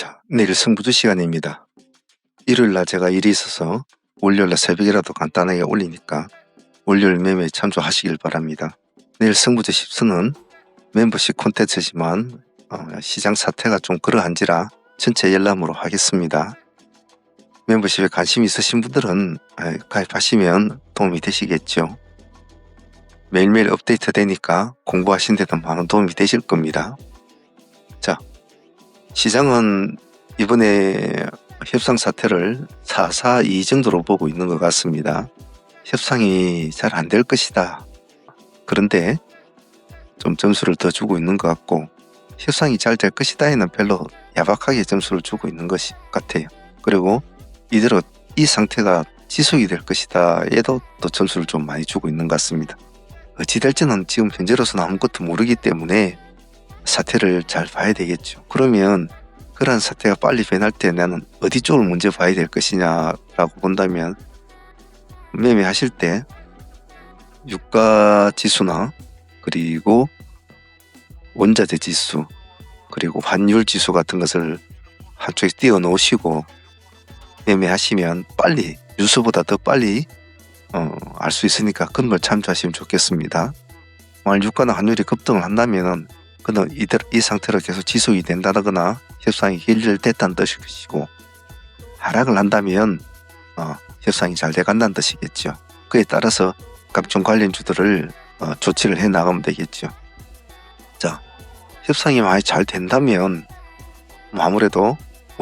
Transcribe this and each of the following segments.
자, 내일 승부주 시간입니다. 일요일날 제가 일이 있어서 월요일날 새벽이라도 간단하게 올리니까 월요일 매매에 참조하시길 바랍니다. 내일 승부주 10수는 멤버십 콘텐츠지만 시장 사태가 좀 그러한지라 전체 열람으로 하겠습니다. 멤버십에 관심 있으신 분들은 가입하시면 도움이 되시겠죠. 매일매일 업데이트 되니까 공부하신 데도 많은 도움이 되실 겁니다. 자, 시장은 이번에 협상 사태를 4-4-2 정도로 보고 있는 것 같습니다. 협상이 잘 안 될 것이다. 그런데 좀 점수를 더 주고 있는 것 같고, 협상이 잘 될 것이다에는 별로 야박하게 점수를 주고 있는 것 같아요. 그리고 이대로 이 상태가 지속이 될 것이다 에도 또 점수를 좀 많이 주고 있는 것 같습니다. 어찌 될지는 지금 현재로서는 아무것도 모르기 때문에 사태를 잘 봐야 되겠죠. 그러면 그러한 사태가 빨리 변할 때 나는 어디 쪽을 먼저 봐야 될 것이냐라고 본다면, 매매하실 때 유가 지수나 그리고 원자재 지수 그리고 환율 지수 같은 것을 한쪽에 띄워 놓으시고 매매하시면 빨리, 뉴스보다 더 빨리 알 수 있으니까 그런 걸 참조하시면 좋겠습니다. 만약 유가나 환율이 급등을 한다면 그는 이 상태로 계속 지속이 된다거나 협상이 결렬됐다는 뜻이고, 하락을 한다면 협상이 잘 돼간다는 뜻이겠죠. 그에 따라서 각종 관련주들을 조치를 해 나가면 되겠죠. 자, 협상이 많이 잘 된다면 아무래도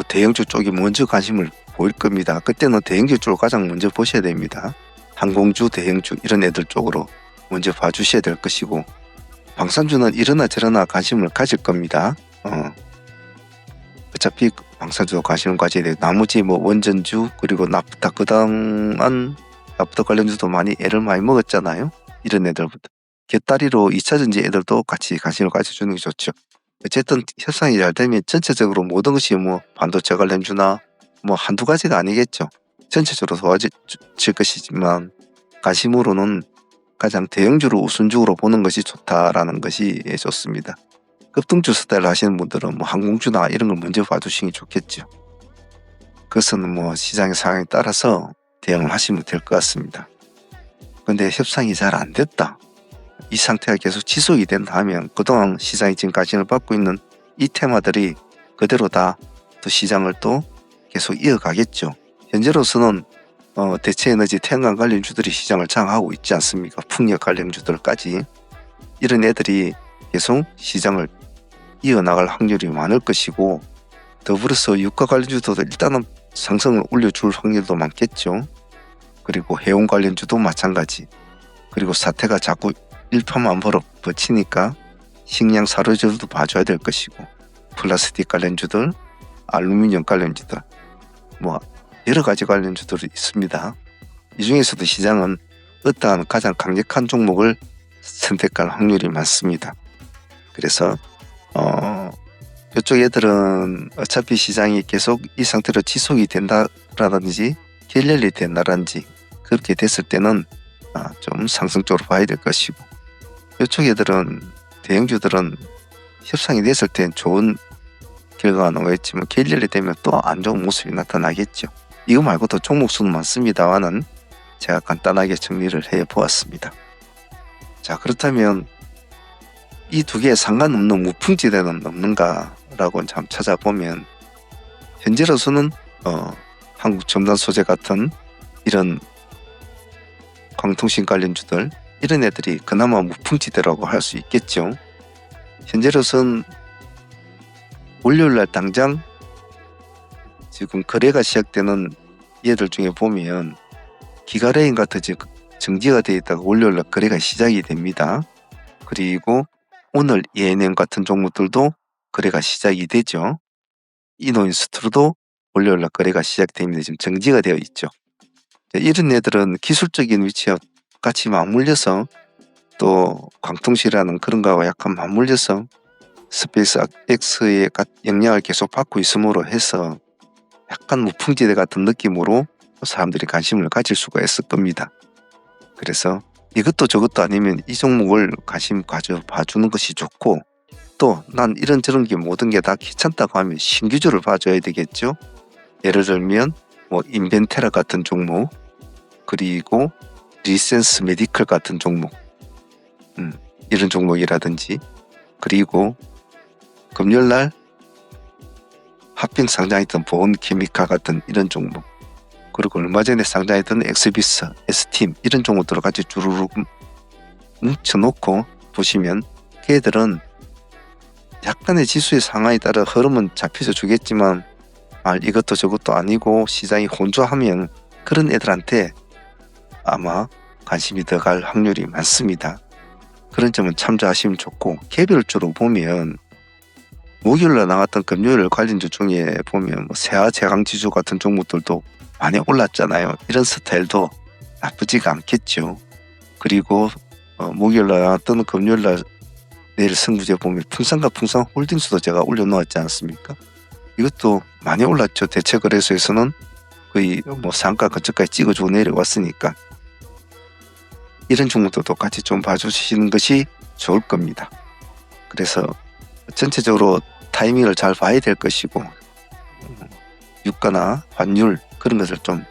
대형주 쪽이 먼저 관심을 보일 겁니다. 그때는 대형주 쪽을 가장 먼저 보셔야 됩니다. 항공주, 대형주 이런 애들 쪽으로 먼저 봐주셔야 될 것이고, 방산주는 이러나 저러나 관심을 가질 겁니다. 어차피 방산주도 관심을 가져야 돼요. 나머지 원전주 그리고 나프타, 그다음은 나프타 관련주도 많이 애를 많이 먹었잖아요. 이런 애들부터 곁다리로 2차전지 애들도 같이 관심을 가져주는 게 좋죠. 어쨌든 협상이 잘 되면 전체적으로 모든 것이 반도체 관련주나 한두 가지가 아니겠죠. 전체적으로 좋아질 것이지만 관심으로는 가장 대형주를 우선적으로 보는 것이 좋다라는 것이 좋습니다. 급등주 스타일 하시는 분들은 항공주나 이런 걸 먼저 봐주시는 게 좋겠죠. 그것은 시장의 상황에 따라서 대응을 하시면 될 것 같습니다. 근데 협상이 잘 안 됐다, 이 상태가 계속 지속이 된다 하면 그동안 시장이 지금 관심을 받고 있는 이 테마들이 그대로 다 또 시장을 또 계속 이어가겠죠. 현재로서는 대체에너지, 태양광 관련주들이 시장을 장악하고 있지 않습니까? 풍력 관련주들까지 이런 애들이 계속 시장을 이어나갈 확률이 많을 것이고, 더불어서 유가 관련주도 일단은 상승을 올려줄 확률도 많겠죠. 그리고 해운 관련주도 마찬가지. 그리고 사태가 자꾸 일파만파로 버치니까 식량 사료주들도 봐줘야 될 것이고, 플라스틱 관련주들, 알루미늄 관련주들, 여러 가지 관련주들이 있습니다. 이 중에서도 시장은 어떠한 가장 강력한 종목을 선택할 확률이 많습니다. 그래서 이쪽 애들은 어차피 시장이 계속 이 상태로 지속이 된다라든지 결렬이 된다든지 그렇게 됐을 때는 좀 상승적으로 봐야 될 것이고, 이쪽 애들은, 대형주들은 협상이 됐을 땐 좋은 결과가 나오겠지만 결렬이 되면 또 안 좋은 모습이 나타나겠죠. 이거 말고도 종목 수는 많습니다만은 제가 간단하게 정리를 해 보았습니다. 자, 그렇다면 이 두 개에 상관없는 무풍지대는 없는가라고 참 찾아보면, 현재로서는 한국첨단소재 같은 이런 광통신 관련주들, 이런 애들이 그나마 무풍지대라고 할 수 있겠죠. 현재로서는 월요일날 당장 지금 거래가 시작되는 얘들 중에 보면 기가레인 같은 정지가 되어 있다가 월요일날 거래가 시작이 됩니다. 그리고 오늘 ENM 같은 종목들도 거래가 시작이 되죠. 이노인스트로도 월요일날 거래가 시작됩니다. 지금 정지가 되어 있죠. 이런 애들은 기술적인 위치와 같이 맞물려서, 또 광통시라는 그런 거와 약간 맞물려서 스페이스 X의 영향을 계속 받고 있음으로 해서 약간 무풍지대 같은 느낌으로 사람들이 관심을 가질 수가 있을 겁니다. 그래서 이것도 저것도 아니면 이 종목을 관심 가져 봐주는 것이 좋고, 이것도 난 이런저런 게 모든 게 다 귀찮다고 하면 신규주를 봐줘야 되겠죠. 예를 들면 뭐 인벤테라 같은 종목, 그리고 리센스 메디컬 같은 종목, 이런 종목이라든지, 그리고 금요일날 합병 상장했던 보온 케미칼 같은 이런 종목, 그리고 얼마 전에 상장했던 엑스비스, S팀 이런 종목들을 같이 주르륵 뭉쳐놓고 보시면 걔들은 약간의 지수의 상황에 따라 흐름은 잡혀져 주겠지만 이것도 저것도 아니고 시장이 혼조하면 그런 애들한테 아마 관심이 더 갈 확률이 많습니다. 그런 점은 참조하시면 좋고, 개별주로 보면 목요일날 나왔던 금요일 관련주 중에 보면 뭐 세아 제강지주 같은 종목들도 많이 올랐잖아요. 이런 스타일도 나쁘지가 않겠죠. 그리고 목요일날 나왔던 금요일날 내일 승부제 보면 풍산과 풍산홀딩스도 제가 올려놓았지 않습니까? 이것도 많이 올랐죠. 대체거래소에서는 거의 뭐 상가 근처까지 찍어주고 내려왔으니까 이런 종목들도 같이 좀 봐주시는 것이 좋을 겁니다. 그래서 전체적으로 타이밍을 잘 봐야 될 것이고, 유가나 환율 그런 것을 좀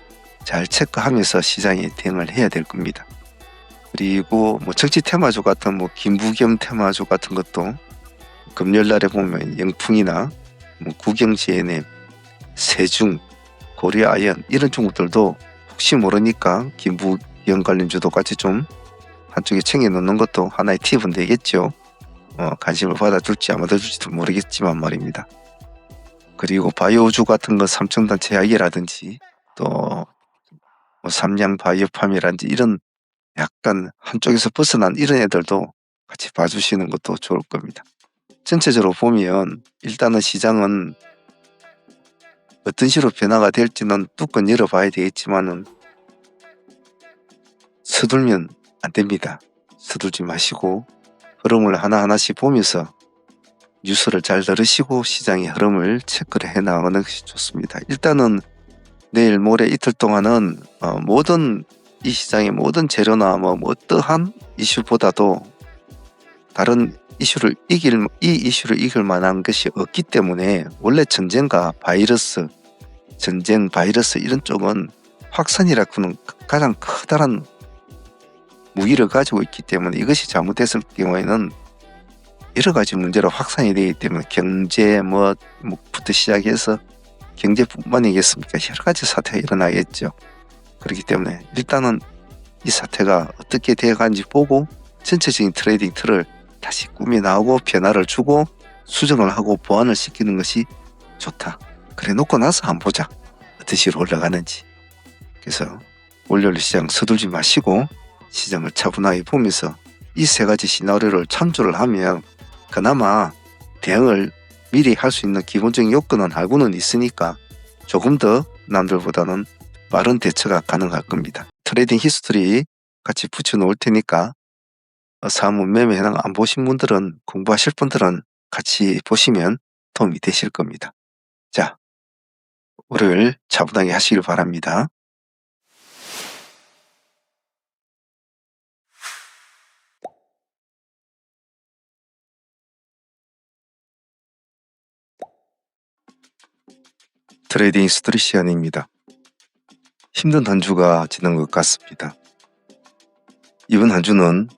잘 체크하면서 시장에 대응을 해야 될 겁니다. 그리고 뭐 정치 테마주 같은 뭐 김부겸 테마주 같은 것도 금요일날에 보면 영풍이나 뭐 국영GNM, 세중, 고려아연 이런 종목들도 혹시 모르니까 김부겸 관련주도 같이 좀 한쪽에 챙겨놓는 것도 하나의 팁은 되겠죠. 관심을 받아줄지 안 받아줄지도 모르겠지만 말입니다. 그리고 바이오주 같은 거 삼성단 제약이라든지 또 뭐 삼양 바이오팜이라든지 이런 약간 한쪽에서 벗어난 이런 애들도 같이 봐주시는 것도 좋을 겁니다. 전체적으로 보면 일단은 시장은 어떤 식으로 변화가 될지는 뚜껑 열어봐야 되겠지만은 서둘면 안 됩니다. 서둘지 마시고 흐름을 하나하나씩 보면서 뉴스를 잘 들으시고 시장의 흐름을 체크를 해나가는 것이 좋습니다. 일단은 내일 모레 이틀 동안은 모든 이 시장의 모든 재료나 뭐 어떠한 이슈보다도 다른 이슈를 이길 만한 것이 없기 때문에, 원래 전쟁과 바이러스, 바이러스 이런 쪽은 확산이라고는 가장 커다란 무기를 가지고 있기 때문에 이것이 잘못됐을 경우에는 여러 가지 문제로 확산이 되기 때문에 경제 뭐부터 시작해서 경제뿐만이겠습니까? 여러 가지 사태가 일어나겠죠. 그렇기 때문에 일단은 이 사태가 어떻게 되어가는지 보고 전체적인 트레이딩 틀을 다시 꾸며 나오고 변화를 주고 수정을 하고 보완을 시키는 것이 좋다. 그래 놓고 나서 한번 보자. 어떤 식으로 올라가는지. 그래서 월요일 시장 서둘지 마시고 시장을 차분하게 보면서 이 세 가지 시나리오를 참조를 하면 그나마 대응을 미리 할 수 있는 기본적인 요건은 알고는 있으니까 조금 더 남들보다는 빠른 대처가 가능할 겁니다. 트레이딩 히스토리 같이 붙여놓을 테니까 사무 매매 현황 안 보신 분들은, 공부하실 분들은 같이 보시면 도움이 되실 겁니다. 자, 월요일 차분하게 하시길 바랍니다. 트레이딩 히스토리 시간입니다. 힘든 한 주가 지난 것 같습니다. 이번 한 주는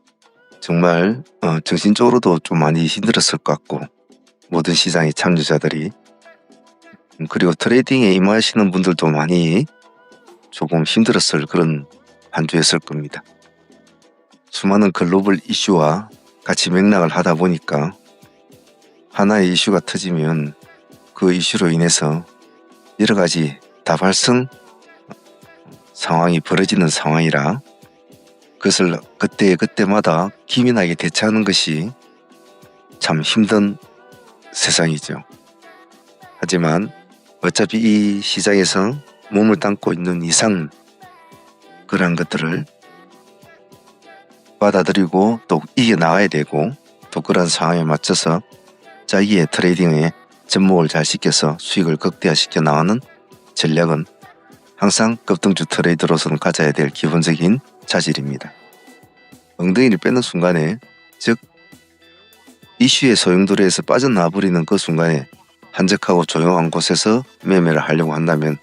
정말 정신적으로도 좀 많이 힘들었을 것 같고, 모든 시장의 참여자들이, 그리고 트레이딩에 임하시는 분들도 많이 조금 힘들었을 그런 한 주였을 겁니다. 수많은 글로벌 이슈와 같이 맥락을 하다 보니까 하나의 이슈가 터지면 그 이슈로 인해서 여러 가지 다발성 상황이 벌어지는 상황이라 그것을 그때마다 기민하게 대처하는 것이 참 힘든 세상이죠. 하지만 어차피 이 시장에서 몸을 담고 있는 이상 그러한 것들을 받아들이고 또 이겨나가야 되고, 또 그런 상황에 맞춰서 자기의 트레이딩에 접목을 잘 시켜서 수익을 극대화시켜 나가는 전략은 항상 급등주 트레이더로서는 가져야 될 기본적인 자질입니다. 엉덩이를 빼는 순간에, 즉 이슈의 소용돌이에서 빠져나와버리는 그 순간에 한적하고 조용한 곳에서 매매를 하려고 한다면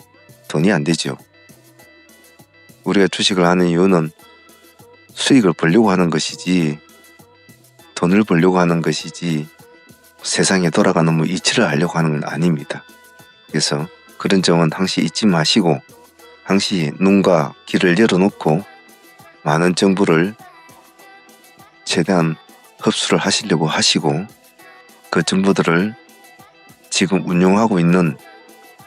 돈이 안 되죠. 우리가 주식을 하는 이유는 수익을 벌려고 하는 것이지, 돈을 벌려고 하는 것이지, 세상에 돌아가는 뭐 이치를 하려고 하는 건 아닙니다. 그래서 그런 점은 항시 잊지 마시고, 항시 눈과 귀를 열어놓고 많은 정보를 최대한 흡수를 하시려고 하시고, 그 정보들을 지금 운용하고 있는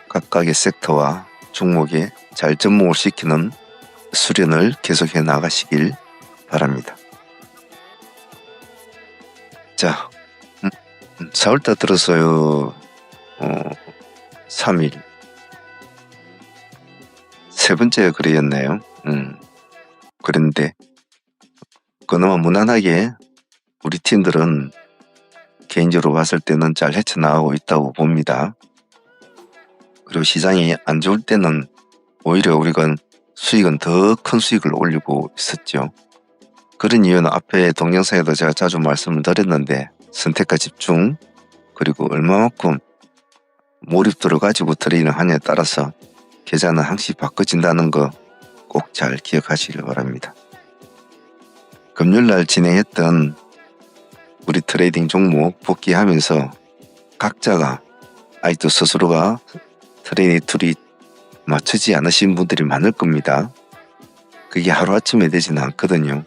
각각의 섹터와 종목에 잘 접목을 시키는 수련을 계속해 나가시길 바랍니다. 자, 4월달 들어서요, 3일 세 번째 거래였네요. 그런데 그나마 무난하게 우리 팀들은 개인적으로 봤을 때는 잘 헤쳐나가고 있다고 봅니다. 그리고 시장이 안 좋을 때는 오히려 우리가 수익은 더 큰 수익을 올리고 있었죠. 그런 이유는 앞에 동영상에도 제가 자주 말씀을 드렸는데, 선택과 집중, 그리고 얼마만큼 몰입도를 가지고 트레이딩을 하냐에 따라서 계좌는 항시 바꿔진다는 거 꼭 잘 기억하시길 바랍니다. 금요일날 진행했던 우리 트레이딩 종목 복귀하면서 각자가 아직도 스스로가 트레이딩 툴이 맞추지 않으신 분들이 많을 겁니다. 그게 하루아침에 되지는 않거든요.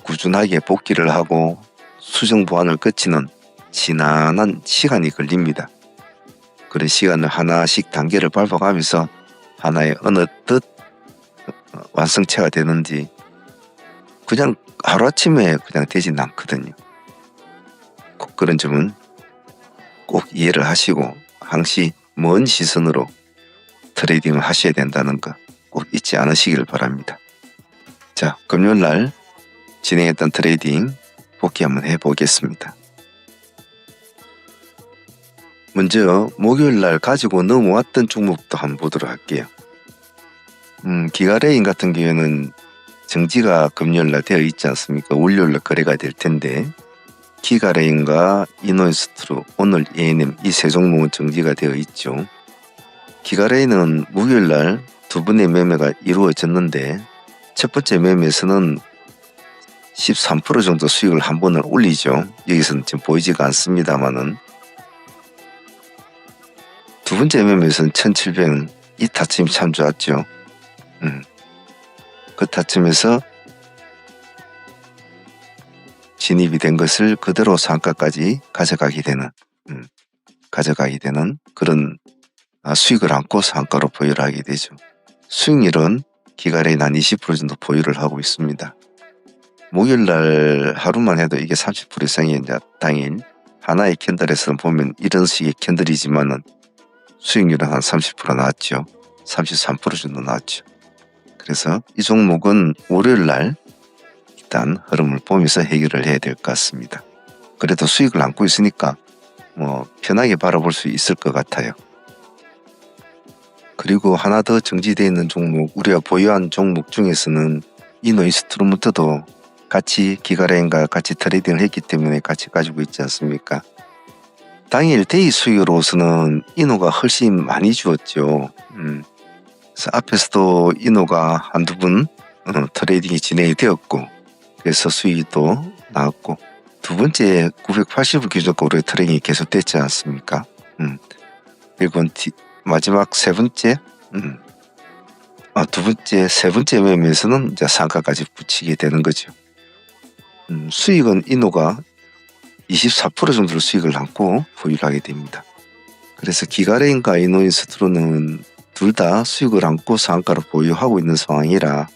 꾸준하게 복귀를 하고 수정 보완을 거치는 지난한 시간이 걸립니다. 그런 시간을 하나씩 단계를 밟아가면서 하나의 어느 뜻 완성체가 되는지 그냥 하루아침에 그냥 되진 않거든요. 꼭 그런 점은 꼭 이해를 하시고 항시 먼 시선으로 트레이딩을 하셔야 된다는 거 꼭 잊지 않으시길 바랍니다. 자, 금요일날 진행했던 트레이딩 복귀 한번 해보겠습니다. 먼저 목요일날 가지고 넘어왔던 종목부터 한번 보도록 할게요. 기가레인 같은 경우에는 정지가 금요일날 되어 있지 않습니까? 월요일날 거래가 될 텐데, 기가레인과 이노인스트루, 오늘 ANM 이 세 종목은 정지가 되어 있죠. 기가레인은 목요일날 두 번의 매매가 이루어졌는데, 첫 번째 매매에서는 13% 정도 수익을 한 번을 올리죠. 여기서는 지금 보이지가 않습니다만은, 두 번째 매매에서는 1700원, 이 타점이 참 좋았죠. 그 타점에서 진입이 된 것을 그대로 상가까지 가져가게 되는 그런 수익을 안고 상가로 보유를 하게 되죠. 수익률은 기가레인 한 20% 정도 보유를 하고 있습니다. 목요일날 하루만 해도 이게 30% 이상이 이제 당일 하나의 캔들에서는 보면 이런 식의 캔들이지만은 수익률은 한 30% 나왔죠. 33% 정도 나왔죠. 그래서 이 종목은 월요일날 일단 흐름을 보면서 해결을 해야 될 것 같습니다. 그래도 수익을 안고 있으니까 편하게 바라볼 수 있을 것 같아요. 그리고 하나 더 정지되어 있는 종목, 우리가 보유한 종목 중에서는 이노인스트루먼트도 같이 기가레인과 같이 트레이딩을 했기 때문에 같이 가지고 있지 않습니까? 당일 데이 수익으로서는 이노가 훨씬 많이 주었죠. 그래서 앞에서도 이노가 한두 번 트레이딩이 진행이 되었고, 그래서 수익도 나왔고, 두 번째 980을 기준으로 트레이딩이 계속됐지 않습니까? 그리고 마지막 세 번째, 세 번째 매매에서는 이제 상가까지 붙이게 되는 거죠. 수익은 이노가 24% 정도를 수익을 안고 보유를 하게 됩니다. 그래서 기가레인과 이노인스트루는 둘 다 수익을 안고 상가로 보유하고 있는 상황이라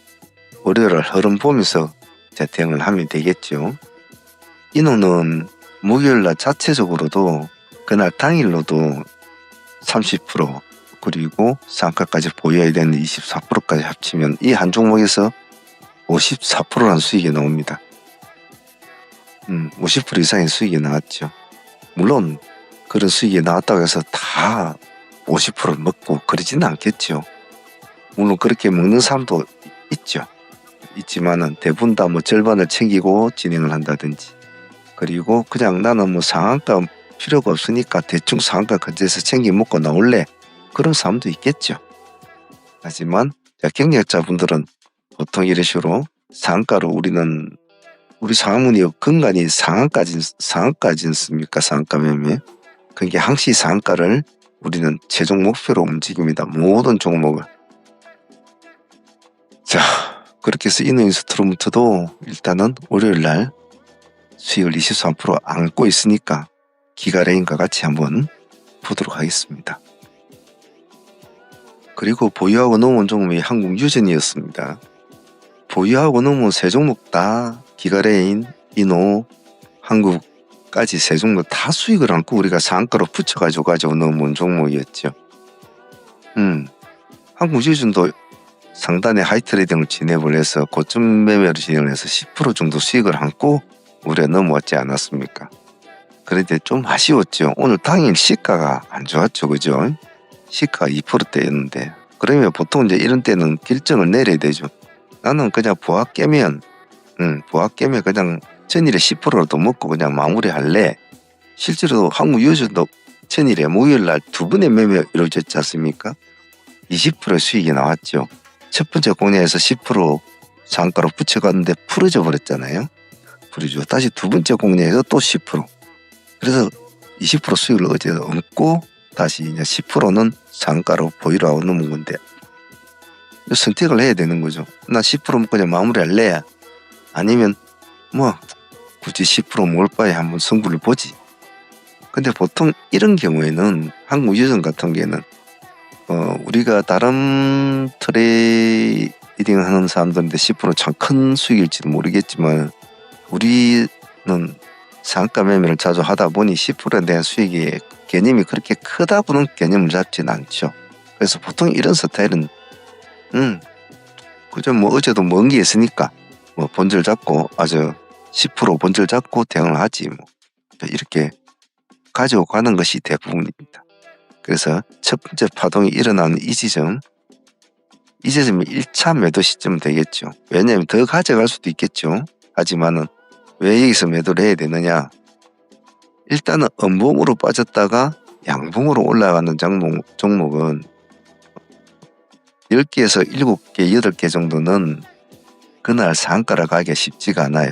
월요일 흐름 보면서 대응을 하면 되겠죠. 이노는 목요일날 자체적으로도 그날 당일로도 30% 그리고 상가까지 보유해야 되는 24%까지 합치면 이 한 종목에서 54%라는 수익이 나옵니다. 50% 이상의 수익이 나왔죠. 물론 그런 수익이 나왔다고 해서 다 50%를 먹고 그러지는 않겠죠. 물론 그렇게 먹는 사람도 있죠. 있지만은 대부분 다 절반을 챙기고 진행을 한다든지 그리고 그냥 나는 뭐 상한가 필요가 없으니까 대충 상한가 근처에서 챙겨 먹고 나올래. 그런 사람도 있겠죠. 하지만 경력자분들은 보통 이런 식으로 상한가로 우리 상하문이 근간이 상한가지습니까? 상한가 매매. 그게 항시 상한가를 우리는 최종 목표로 움직입니다. 모든 종목을. 자, 그렇게 해서 이노인스트루먼트도 일단은 월요일날 수익을 23% 안고 있으니까 기가레인과 같이 한번 보도록 하겠습니다. 그리고 보유하고 넘어온 종목이 한국유전이었습니다. 보유하고 넘어온 세 종목 다 기가레인, 이노, 한국까지 세 종목 다 수익을 안고 우리가 상한가로 붙여가지고 넘어온 종목이었죠. 한국유전도 상단에 하이트레이딩을 진행을 해서 고점 매매를 진행을 해서 10% 정도 수익을 안고 우리가 넘어왔지 않았습니까? 그런데 좀 아쉬웠죠. 오늘 당일 시가가 안 좋았죠. 그죠? 시가가 2%대였는데 그러면 보통 이제 이런 때는 결정을 내려야 되죠. 나는 그냥 보합 깨면 그냥 전일에 10%라도 먹고 그냥 마무리할래. 실제로 한국유전도 전일에 목요일날 두 번의 매매 이루어졌지 않습니까? 20% 수익이 나왔죠. 첫 번째 공략에서 10% 상가로 붙여갔는데 풀어져 버렸잖아요. 그러죠. 다시 두 번째 공략에서 또 10%. 그래서 20% 수익을 어제 얻고 다시 이제 10%는 상가로 보유하고 넘은 건데 선택을 해야 되는 거죠. 나 10% 먹고 그냥 마무리할래? 아니면 뭐 굳이 10% 먹을 바에 한번 승부를 보지. 근데 보통 이런 경우에는 한국유전 같은 경우에는 우리가 다른 트레이딩 하는 사람들인데 10% 참 큰 수익일지도 모르겠지만 우리는 상가 매매를 자주 하다 보니 10%에 대한 수익의 개념이 그렇게 크다고는 개념을 잡진 않죠. 그래서 보통 이런 스타일은 그저 뭐 어제도 먼 게 있으니까 뭐 본질 잡고 아주 10% 본질 잡고 대응을 하지 뭐 이렇게 가지고 가는 것이 대부분입니다. 그래서 첫 번째 파동이 일어나는 이 지점이 1차 매도 시점 되겠죠. 왜냐하면 더 가져갈 수도 있겠죠. 하지만은 왜 여기서 매도를 해야 되느냐? 일단은 음봉으로 빠졌다가 양봉으로 올라가는 종목은 10개에서 7개, 8개 정도는 그날 상가를 가기가 쉽지가 않아요.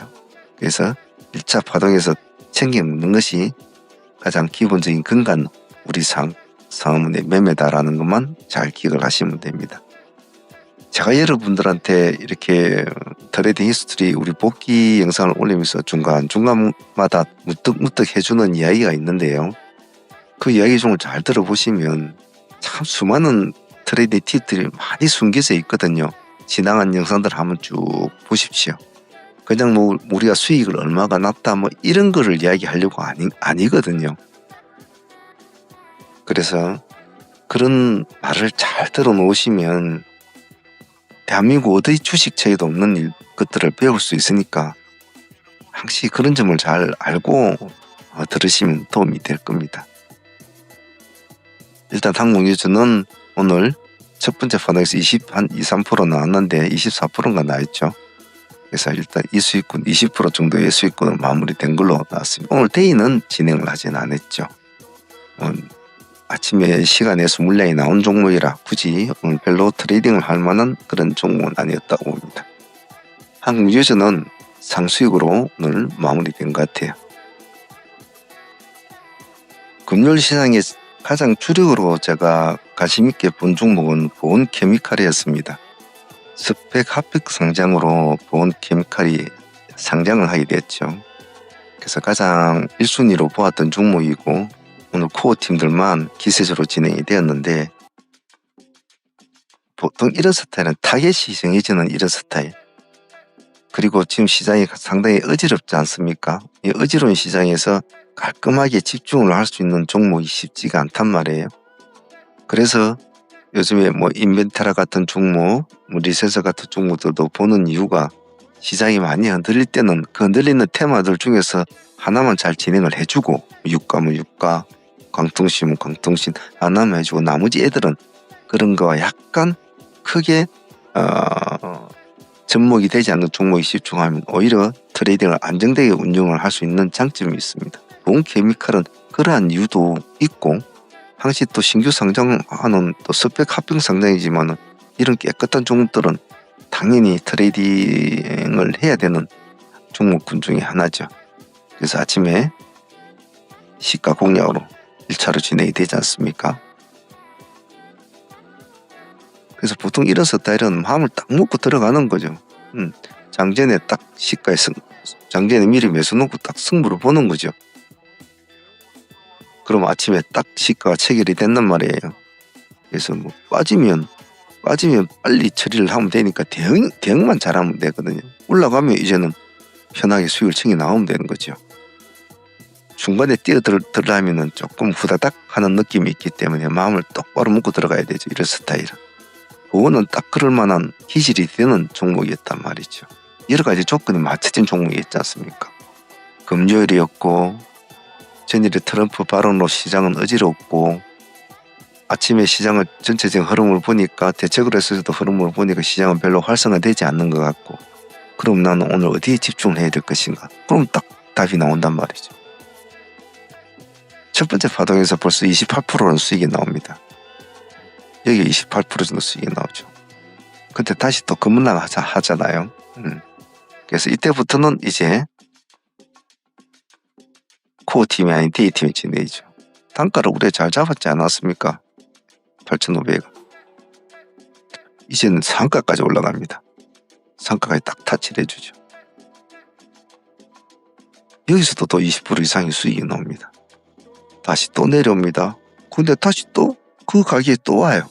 그래서 1차 파동에서 챙겨 먹는 것이 가장 기본적인 근간 우리 상하문의 매매다라는 것만 잘 기억을 하시면 됩니다. 제가 여러분들한테 이렇게 트레이딩 히스토리 우리 복귀 영상을 올리면서 중간마다 무뚝무뚝 해주는 이야기가 있는데요. 그 이야기 좀 잘 들어보시면 참 수많은 트레이딩 팁들이 많이 숨겨져 있거든요. 지나간 영상들 한번 쭉 보십시오. 그냥 뭐 우리가 수익을 얼마가 났다 뭐 이런 거를 이야기하려고 아니거든요. 그래서 그런 말을 잘 들어놓으시면 대한민국 어디 주식처에도 없는 것들을 배울 수 있으니까 항시 그런 점을 잘 알고 들으시면 도움이 될 겁니다. 일단 한국유전은 오늘 첫 번째 파동에서 23% 나왔는데 24%가 나왔죠. 그래서 일단 이 수익권 20% 정도의 수익권은 마무리된 걸로 나왔습니다. 오늘 데이는 진행을 하진 않았죠. 아침에 시간에서 물량이 나온 종목이라 굳이 오늘 별로 트레이딩을 할 만한 그런 종목은 아니었다고 봅니다. 한국유전은 상수익으로 오늘 마무리된 것 같아요. 금요일 시장에 가장 주력으로 제가 관심있게 본 종목은 보온케미칼이었습니다. 스펙 합격 상장으로 보온케미칼이 상장을 하게 됐죠. 그래서 가장 1순위로 보았던 종목이고 오늘 코어 팀들만 기세적으로 진행이 되었는데 보통 이런 스타일은 타겟이 정해지는 이런 스타일 그리고 지금 시장이 상당히 어지럽지 않습니까? 이 어지러운 시장에서 깔끔하게 집중을 할 수 있는 종목이 쉽지가 않단 말이에요. 그래서 요즘에 뭐 인벤테라 같은 종목, 뭐 리셋서 같은 종목들도 보는 이유가 시장이 많이 흔들릴 때는 그 흔들리는 테마들 중에서 하나만 잘 진행을 해주고 유가면 유가, 광통신은 광통신 하나만 해주고 나머지 애들은 그런 거 약간 크게 접목이 되지 않는 종목에 집중하면 오히려 트레이딩을 안정되게 운영을 할 수 있는 장점이 있습니다. 본 케미칼은 그러한 이유도 있고 항시 또 신규 상장하는 또 스펙 합병 상장이지만 이런 깨끗한 종목들은 당연히 트레이딩을 해야 되는 종목군 중에 하나죠. 그래서 아침에 시가 공략으로 1차로 진행이 되지 않습니까? 그래서 보통 이런 스타일은 마음을 딱 먹고 들어가는 거죠. 장전에 딱 시가에 장전에 미리 매수 놓고 딱 승부를 보는 거죠. 그럼 아침에 딱 시가가 체결이 된단 말이에요. 그래서 뭐 빠지면 빨리 처리를 하면 되니까 대응만 잘하면 되거든요. 올라가면 이제는 편하게 수익을 챙겨 나오면 되는 거죠. 중간에 뛰어들려면은 조금 후다닥 하는 느낌이 있기 때문에 마음을 똑바로 먹고 들어가야 되죠. 이런 스타일은. 그거는 딱 그럴 만한 기질이 되는 종목이었단 말이죠. 여러 가지 조건이 맞춰진 종목이었지 않습니까? 금요일이었고 전일의 트럼프 발언으로 시장은 어지럽고 아침에 시장의 전체적인 흐름을 보니까 대책으로 했을 때 흐름을 보니까 시장은 별로 활성화되지 않는 것 같고 그럼 나는 오늘 어디에 집중을 해야 될 것인가? 그럼 딱 답이 나온단 말이죠. 첫 번째 파동에서 벌써 28%는 수익이 나옵니다. 여기 28% 정도 수익이 나오죠. 근데 다시 또 급문당 하잖아요. 그래서 이때부터는 이제 코어 팀이 아닌 데이 팀이 진행이죠. 단가를 우리가 잘 잡았지 않았습니까? 8,500원. 이제는 상가까지 올라갑니다. 상가까지 딱 타치를 해주죠. 여기서도 또 20% 이상의 수익이 나옵니다. 다시 또 내려옵니다. 근데 다시 또 그 가격에 또 와요.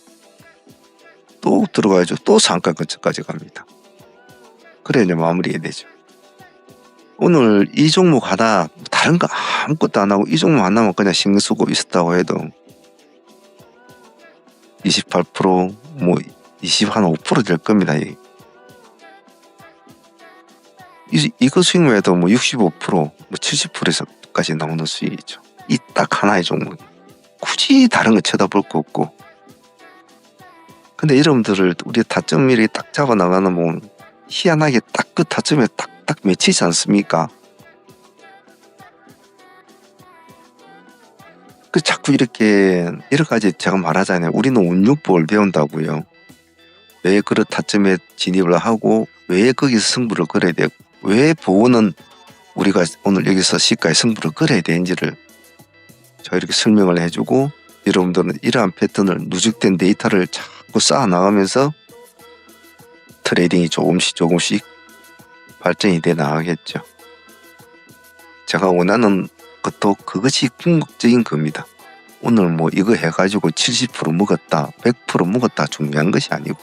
또 들어가야죠. 또 상가 근처까지 갑니다. 그래 이제 마무리해야 되죠. 오늘 이 종목 하나 다른 거 아무것도 안 하고 이 종목 하나만 그냥 신경 쓰고 있었다고 해도 28% 뭐 25% 될 겁니다. 이거 수익만 해도 뭐 65% 뭐 70%에서까지 나오는 수익이죠. 이 딱 하나의 종목. 굳이 다른 거 쳐다볼 거 없고. 근데 여러분들을 우리 타점미리 딱 잡아 나가는 뭐 희한하게 딱 그 타점에 딱 맺히지 않습니까? 그 자꾸 이렇게 여러 가지 제가 말하잖아요. 우리는 운용법을 배운다고요. 왜 그런 타점에 진입을 하고 왜 거기서 승부를 걸어야 되고 왜 보호는 우리가 오늘 여기서 시가에 승부를 걸어야 되는지를 저 이렇게 설명을 해주고 여러분들은 이러한 패턴을 누적된 데이터를 자꾸 쌓아 나가면서 트레이딩이 조금씩 발전이 돼 나가겠죠. 제가 원하는 것도 그것이 궁극적인 겁니다. 오늘 뭐 이거 해가지고 70% 먹었다 100% 먹었다 중요한 것이 아니고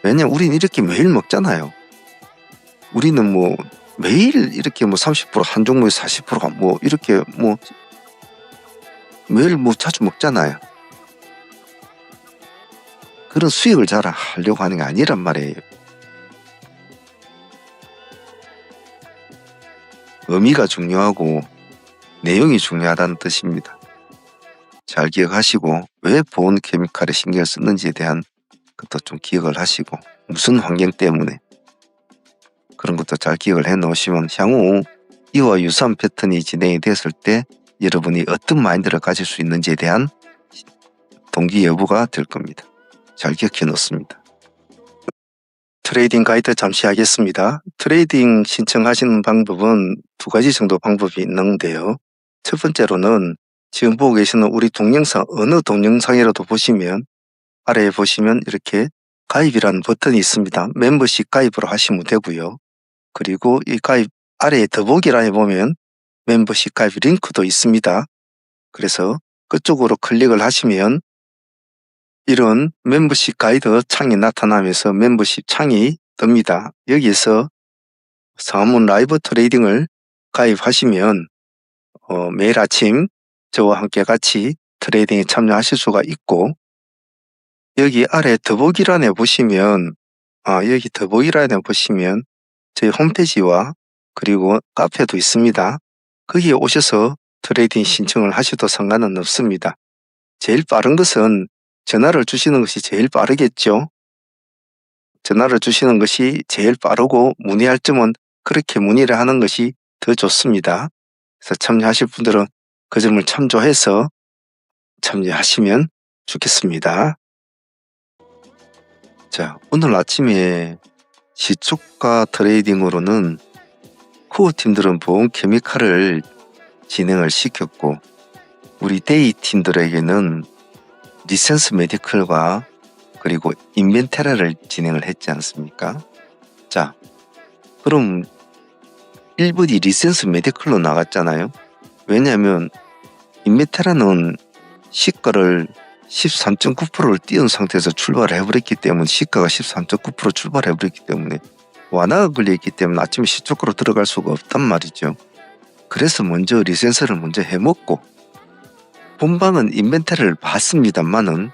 왜냐면 우리는 이렇게 매일 먹잖아요. 우리는 뭐 매일 이렇게 뭐 30% 한 종목에 40%가 뭐 이렇게 뭐 매일 뭐 자주 먹잖아요. 그런 수익을 잘 하려고 하는 게 아니란 말이에요. 의미가 중요하고 내용이 중요하다는 뜻입니다. 잘 기억하시고 왜 보온 케미칼에 신경을 쓰는지에 대한 것도 좀 기억을 하시고 무슨 환경 때문에 그런 것도 잘 기억을 해 놓으시면 향후 이와 유사한 패턴이 진행이 됐을 때 여러분이 어떤 마인드를 가질 수 있는지에 대한 동기 여부가 될 겁니다. 잘 기억해 놓습니다. 트레이딩 가이드 잠시 하겠습니다. 트레이딩 신청하시는 방법은 두 가지 정도 방법이 있는데요. 첫 번째로는 지금 보고 계시는 우리 동영상 어느 동영상이라도 보시면 아래에 보시면 이렇게 가입이라는 버튼이 있습니다. 멤버십 가입으로 하시면 되고요. 그리고 이 가입 아래에 더보기란에 보면 멤버십 가입 링크도 있습니다. 그래서 그쪽으로 클릭을 하시면 이런 멤버십 가이드 창이 나타나면서 멤버십 창이 뜹니다. 여기에서 상암문 라이브 트레이딩을 가입하시면 매일 아침 저와 함께 같이 트레이딩에 참여하실 수가 있고 여기 아래 더보기란에 보시면 여기 더보기란에 보시면 저희 홈페이지와 그리고 카페도 있습니다. 거기에 오셔서 트레이딩 신청을 하셔도 상관은 없습니다. 제일 빠른 것은 전화를 주시는 것이 제일 빠르겠죠. 전화를 주시는 것이 제일 빠르고 문의할 점은 그렇게 문의를 하는 것이 더 좋습니다. 그래서 참여하실 분들은 그 점을 참조해서 참여하시면 좋겠습니다. 자, 오늘 아침에 시초가 트레이딩으로는 코어 팀들은 보험 케미칼을 진행을 시켰고, 우리 데이 팀들에게는 리센스 메디컬과 그리고 인벤테라를 진행을 했지 않습니까? 자, 그럼 1번이 리센스 메디컬로 나갔잖아요. 왜냐하면 인벤테라는 시가를 13.9%를 띄운 상태에서 출발을 해버렸기 때문에, 시가가 13.9% 출발해버렸기 때문에 완화가 걸려있기 때문에 아침에 시초가로 들어갈 수가 없단 말이죠. 그래서 먼저 리센스를 먼저 해먹고, 본방은 인벤테라를 봤습니다만은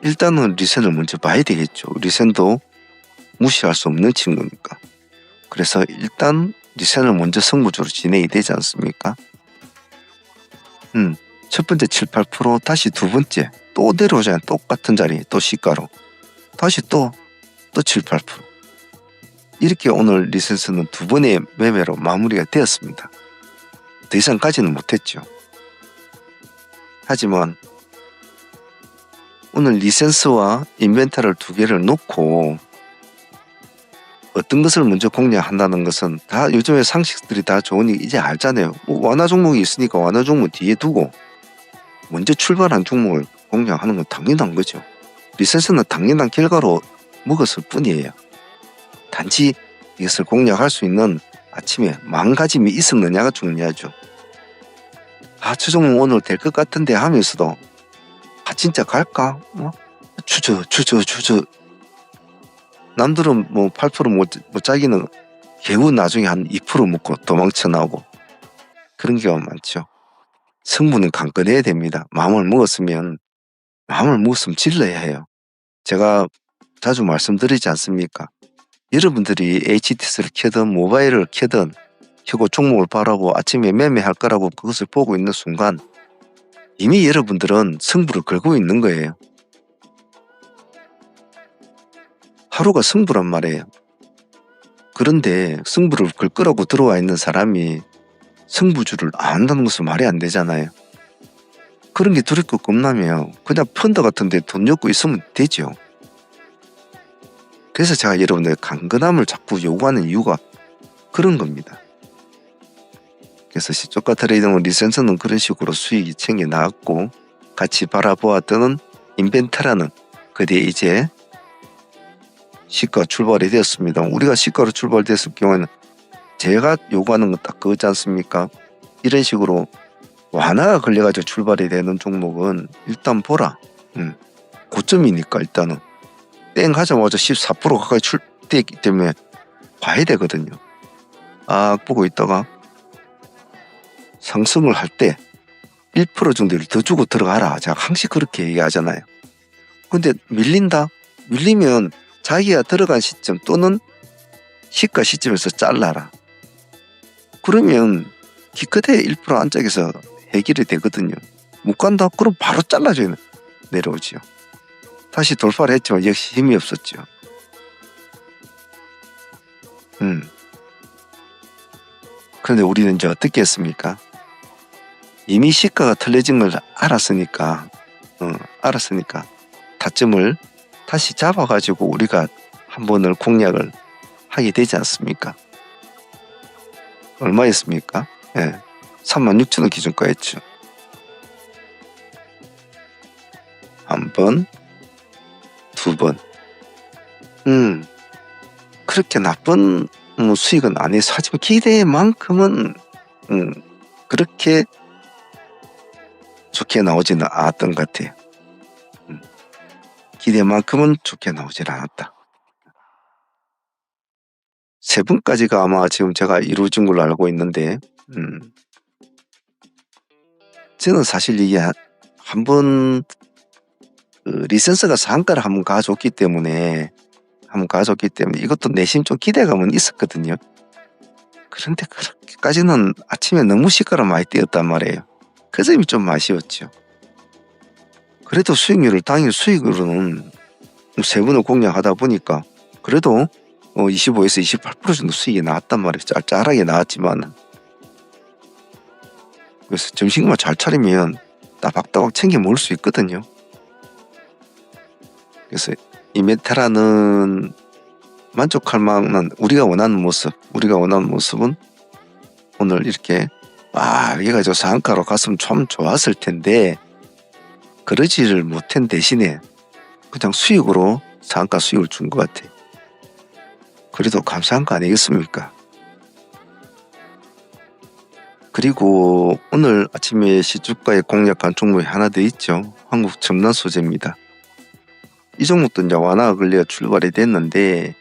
일단은 리센을 먼저 봐야 되겠죠. 리센도 무시할 수 없는 친구니까. 그래서 일단 리센을 먼저 승부조로 진행이 되지 않습니까? 첫 번째 7, 8%, 다시 두 번째 또 내려오잖아요. 똑같은 자리, 또 시가로 다시 또 7, 8%. 이렇게 오늘 리센스는 두 번의 매매로 마무리가 되었습니다. 더 이상 가지는 못했죠. 하지만 오늘 리센스와 인벤터를 두 개를 놓고 어떤 것을 먼저 공략한다는 것은 다 요즘에 상식들이 다 좋으니 이제 알잖아요. 완화 종목이 있으니까 완화 종목 뒤에 두고 먼저 출발한 종목을 공략하는 건 당연한 거죠. 리센스는 당연한 결과로 먹었을 뿐이에요. 단지 이것을 공략할 수 있는 아침에 마음가짐이 있었느냐가 중요하죠. 저 종목 오늘 될 것 같은데 하면서도 진짜 갈까? 주저. 남들은 뭐 8% 못 자기는 겨우 나중에 한 2% 먹고 도망쳐 나오고 그런 경우가 많죠. 승부는 강건해야 됩니다. 마음을 먹었으면 질러야 해요. 제가 자주 말씀드리지 않습니까? 여러분들이 HTS를 켜든 모바일을 켜든 켜고 종목을 바라고 아침에 매매할 거라고 그것을 보고 있는 순간 이미 여러분들은 승부를 걸고 있는 거예요. 하루가 승부란 말이에요. 그런데 승부를 걸 거라고 들어와 있는 사람이 승부주를 안 한다는 것은 말이 안 되잖아요. 그런 게 두렵고 겁나면 그냥 펀드 같은 데 돈 넣고 있으면 되죠. 그래서 제가 여러분들 강건함을 자꾸 요구하는 이유가 그런 겁니다. 그래서 시초가 트레이딩은 리센스는 그런 식으로 수익이 챙겨 나왔고, 같이 바라보았던 인벤터라는 그 뒤에 이제 시가 출발이 되었습니다. 우리가 시가로 출발됐을 경우에는 제가 요구하는 건 딱 그거지 않습니까? 이런 식으로 완화가 걸려가지고 출발이 되는 종목은 일단 보라. 고점이니까 일단은 땡 하자마자 14% 가까이 출대했기 때문에 봐야 되거든요. 보고 있다가 상승을 할 때 1% 정도를 더 주고 들어가라. 제가 항상 그렇게 얘기하잖아요. 근데 밀리면 자기가 들어간 시점 또는 시가 시점에서 잘라라. 그러면 기껏해 1% 안짝에서 해결이 되거든요. 못 간다? 그럼 바로 잘라줘야 내려오지요. 다시 돌파를 했지만 역시 힘이 없었죠. 그런데 우리는 이제 어떻게 했습니까? 이미 시가가 틀려진 걸 알았으니까 타점을 다시 잡아가지고 우리가 한 번을 공략을 하게 되지 않습니까? 얼마였습니까? 36,000원 기준가였죠. 한 번, 두 번. 그렇게 나쁜 수익은 아니어서, 하지만 기대만큼은 그렇게 좋게 나오지는 않았던 것 같아요. 기대만큼은 좋게 나오질 않았다. 세 번까지가 아마 지금 제가 이루어진 걸로 알고 있는데, 저는 사실 이게 한번 리센스가 상가를 한번 가져왔기 때문에 이것도 내심 좀 기대감은 있었거든요. 그런데 그렇게까지는 아침에 너무 시가를 많이 띄었단 말이에요. 그 점이 좀 아쉬웠죠. 그래도 수익률을 당일 수익으로는 세 번을 공략하다 보니까 그래도 25에서 28% 정도 수익이 나왔단 말이에요. 짤짤하게 나왔지만. 그래서 점심만 잘 차리면 따박따박 챙겨 먹을 수 있거든요. 그래서 이 메테라는 만족할 만한 우리가 원하는 모습은 오늘 이렇게 얘가 저 상한가로 갔으면 참 좋았을 텐데 그러지를 못한 대신에 그냥 수익으로 상한가 수익을 준 것 같아. 그래도 감사한 거 아니겠습니까? 그리고 오늘 아침에 시주가에 공략한 종목이 하나 더 있죠. 한국 첨단 소재입니다. 이 종목도 이제 완화가 걸려 출발이 됐는데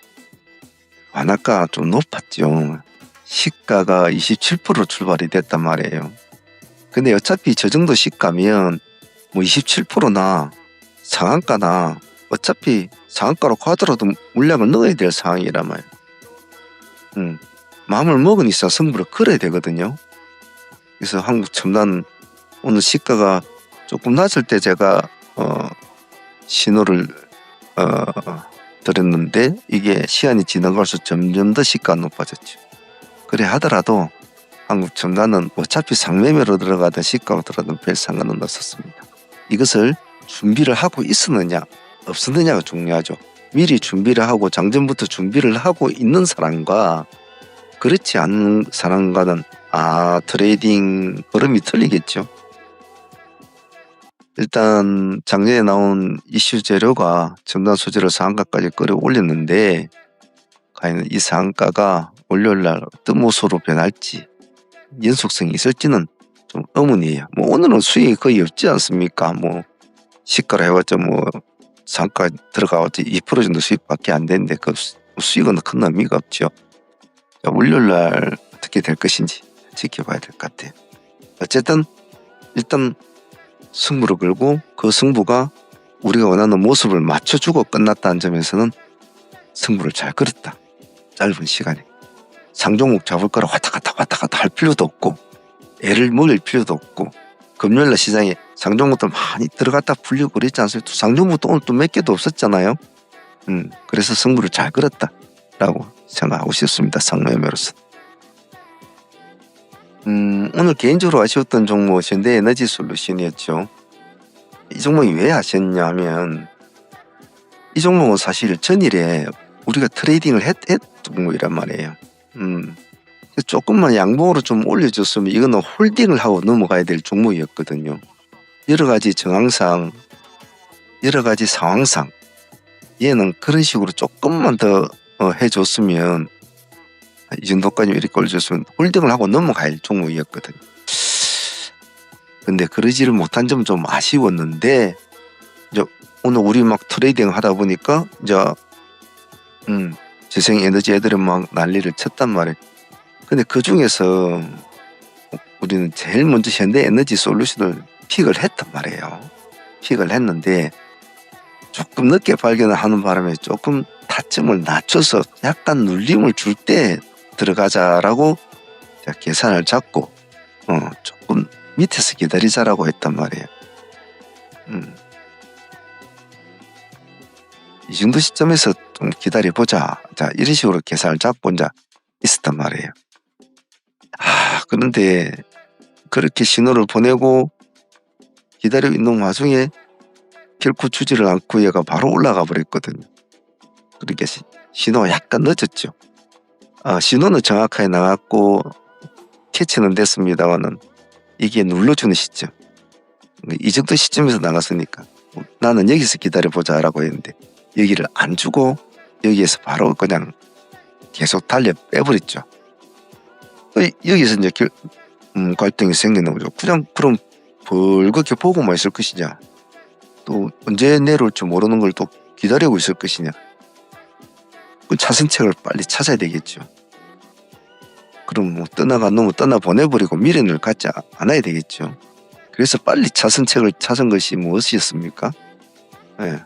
완화가 좀 높았죠. 시가가 27% 출발이 됐단 말이에요. 근데 어차피 저 정도 시가면 뭐 27%나 상한가나 어차피 상한가로 가더라도 물량을 넣어야 될 상황이란 말이에요. 마음을 먹은 이상 승부를 걸어야 되거든요. 그래서 한국 첨단 오늘 시가가 조금 낮을 때 제가 신호를 드렸는데 이게 시간이 지나갈수록 점점 더 시가가 높아졌죠. 그래 하더라도 한국 첨단은 어차피 상매매로 들어가든 시가로 들어가든 별 상관은 없었습니다. 이것을 준비를 하고 있었느냐 없었느냐가 중요하죠. 미리 준비를 하고 장전부터 준비를 하고 있는 사람과 그렇지 않은 사람과는 트레이딩 흐름이 틀리겠죠. 일단 작년에 나온 이슈 재료가 첨단 소재를 상한가까지 끌어올렸는데 과연 이 상한가가 월요일날 어떤 모습으로 변할지 연속성이 있을지는 좀 의문이에요. 오늘은 수익이 거의 없지 않습니까? 시가로 해봤자 상한가 들어가봤자 2% 정도 수익밖에 안 되는데 그 수익은 큰 의미가 없죠. 월요일날 어떻게 될 것인지 지켜봐야 될 것 같아요. 어쨌든 일단 승부를 걸고 그 승부가 우리가 원하는 모습을 맞춰주고 끝났다는 점에서는 승부를 잘 걸었다. 짧은 시간에. 상종목 잡을 거라 왔다 갔다 할 필요도 없고 애를 먹일 필요도 없고 금요일날 시장에 상종목도 많이 들어갔다 풀리고 그랬지 않습니까? 상종목도 오늘 또 몇 개도 없었잖아요. 그래서 승부를 잘 걸었다라고 생각하고 싶습니다. 상매매로서. 오늘 개인적으로 아쉬웠던 종목 현대에너지 솔루션이었죠. 이 종목이 왜 아쉬웠냐면 이 종목은 사실 전일에 우리가 트레이딩을 했 종목이란 말이에요. 조금만 양봉으로 좀 올려줬으면 이거는 홀딩을 하고 넘어가야 될 종목이었거든요. 여러 가지 정황상 여러 가지 상황상 얘는 그런 식으로 조금만 더 해줬으면 이 정도까지 이렇게 올려줬으면 홀딩을 하고 넘어갈 종목이었거든요. 근데 그러지를 못한 점은 좀 아쉬웠는데 이제 오늘 우리 막 트레이딩 하다 보니까 이제 재생에너지 애들은 막 난리를 쳤단 말이에요. 근데 그 중에서 우리는 제일 먼저 현대에너지 솔루션을 픽을 했단 말이에요. 픽을 했는데 조금 늦게 발견을 하는 바람에 조금 타점을 낮춰서 약간 눌림을 줄 때 들어가자라고 계산을 잡고 조금 밑에서 기다리자라고 했단 말이에요. 이 정도 시점에서 좀 기다려보자. 자, 이런 식으로 계산을 잡고 이제 있었단 말이에요. 그런데 그렇게 신호를 보내고 기다리고 있는 와중에 결코 주지를 않고 얘가 바로 올라가 버렸거든요. 그렇게 신호가 약간 늦었죠. 신호는 정확하게 나왔고 캐치는 됐습니다만은 이게 눌러주는 시점. 이 정도 시점에서 나갔으니까 나는 여기서 기다려보자라고 했는데 여기를 안 주고 여기에서 바로 그냥 계속 달려 빼버렸죠. 여기서 이제 갈등이 생기는 거죠. 그냥 그럼 벌겋게 보고만 있을 것이냐, 또 언제 내려올지 모르는 걸 또 기다리고 있을 것이냐. 그 차선책을 빨리 찾아야 되겠죠. 그럼 떠나간 놈을 떠나보내버리고 미련을 갖지 않아야 되겠죠. 그래서 빨리 차선책을 찾은 것이 무엇이었습니까? 네.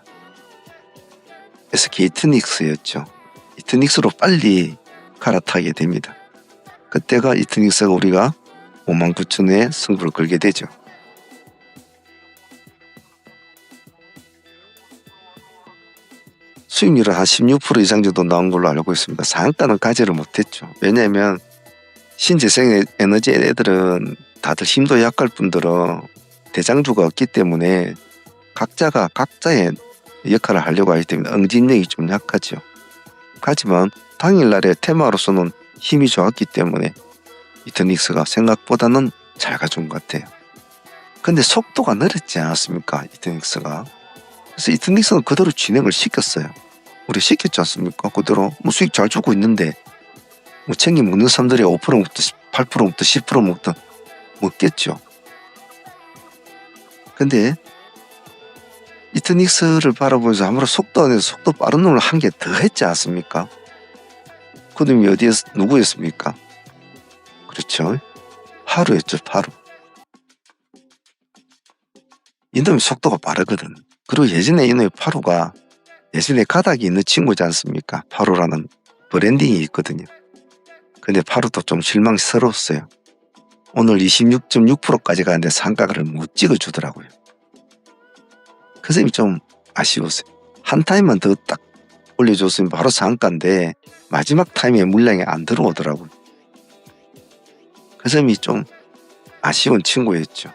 그래서 이트닉스였죠. 이트닉스로 빨리 갈아타게 됩니다. 그때가 이트닉스가 우리가 59,000원에 승부를 걸게 되죠. 수익률은 한 16% 이상 정도 나온 걸로 알고 있습니다. 상한가는 가지를 못했죠. 왜냐하면 신재생 에너지 애들은 다들 힘도 약할 뿐더러 대장주가 없기 때문에 각자가 각자의 역할을 하려고 하기 때문에 응집력이 좀 약하죠. 하지만 당일날의 테마로서는 힘이 좋았기 때문에 이터닉스가 생각보다는 잘 가져온 것 같아요. 근데 속도가 느렸지 않았습니까? 이터닉스가. 그래서 이터닉스는 그대로 진행을 시켰어요. 우리 시켰지 않습니까? 그대로 뭐 수익 잘 주고 있는데 뭐 챙겨 먹는 사람들이 5% 먹든 8% 먹든 10% 먹든 먹겠죠. 근데 이터닉스를 바라보면서 아무래도 속도 안에서 속도 빠른 놈을 한 개 더 했지 않습니까? 그 놈이 누구였습니까? 그렇죠. 하루였죠. 하루. 이 놈이 속도가 빠르거든. 그리고 예전에 이 놈의 파루가 예전에 가닥이 있는 친구지 않습니까? 파루라는 브랜딩이 있거든요. 근데 파루도 좀 실망스러웠어요. 오늘 26.6%까지 가는데 상가를 못 찍어주더라고요. 그 점이 좀 아쉬웠어요. 한 타임만 더 딱 올려줬으면 바로 상가인데 마지막 타임에 물량이 안 들어오더라고요. 그 점이 좀 아쉬운 친구였죠.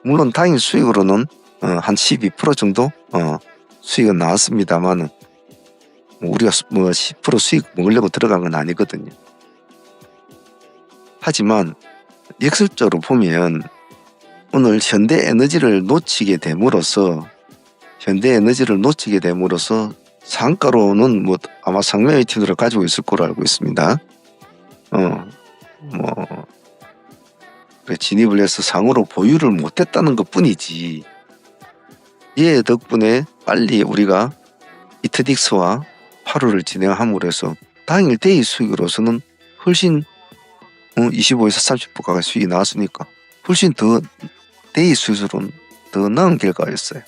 물론 당일 수익으로는 한 12% 정도 수익은 나왔습니다만 우리가 뭐 10% 수익 먹으려고 들어간 건 아니거든요. 하지만 역설적으로 보면 오늘 현대에너지를 놓치게 됨으로써 상가로는 뭐 아마 상명의 티들을 가지고 있을 거로 알고 있습니다. 진입을 해서 상으로 보유를 못했다는 것 뿐이지 얘 덕분에 빨리 우리가 이터닉스와 파루를 진행함으로 해서 당일 데이 수익으로서는 훨씬 25에서 30% 가까이 수익이 나왔으니까 훨씬 더 데이 수익으로는 더 나은 결과였어요.